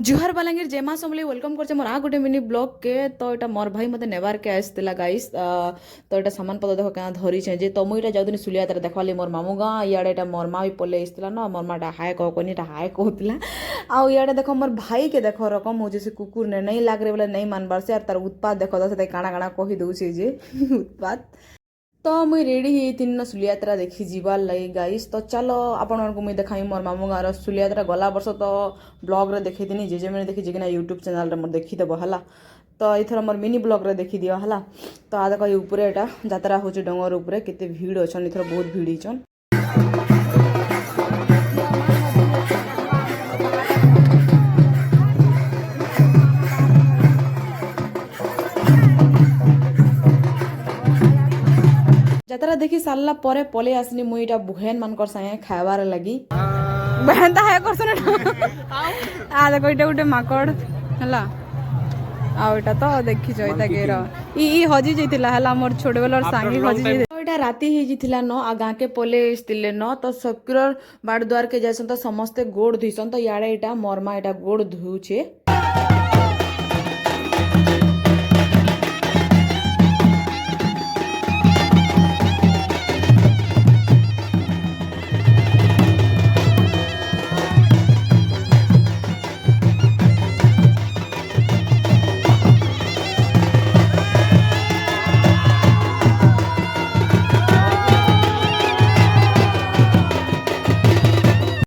जुहार बलांगीर जेमा समली वेलकम करछे मोर आ गोटे मिनी ब्लॉग के तो एटा मोर भाई मते नेबार के आइसतिला गाइस तो एटा सामान पत्र देखो क्या धरी छे जे तो मुई एटा जाउदिनी सुलिया तार देखवाली मोर मामू गाँ इयाडे एटा मोर मा भी पले आइसतिला न मोर माटा हाय कह कोनी एटा हाय कहतिला आ इयाडे देखो मोर भाई के देखो रकम हो से कुकुर ने नहीं लाग रे बोले नहीं मानबार से तार उत्पात देखो दसे काଣା काଣା कहि दउछे जे उत्पात तो मुई रेडी ही सुलियात्रा देखी जीवार लगी गाइस तो चलो आपण मानक मुई देखाई मोर मामू गाँव सुलियात्रा गला वर्ष तो ब्लॉग रे देखी दिनी जे मैंने देखी जिकना यूट्यूब चैनल रे मोर देखी देबो हला तो इथर मोर मिनी ब्लॉग रे देखी दियो हला तो आ देखो ऊपर एटा यात्रा होची डोंगर ऊपर केते भीड़ अछन इथर बहुत भीड़ हिचन। यात्रा देखी सारला परे पले आसनी मुई इटा बुहेन मानकर संगे खाइबार लगी बहन ता है करसन आ देखो इटा गुटे माकड़ हला आ इटा तो देखि जइता गेर ई हजी जइतिला हला मोर छोटे बेलर सांगी हजी जइतिला इटा राती ही जितिला न आ गां के पले स्तिले न तो सकुर बाड़ द्वार के जैसन तो समस्त गोड़ धुइसन तो याडे इटा मोरमा इटा गोड़ धुउछे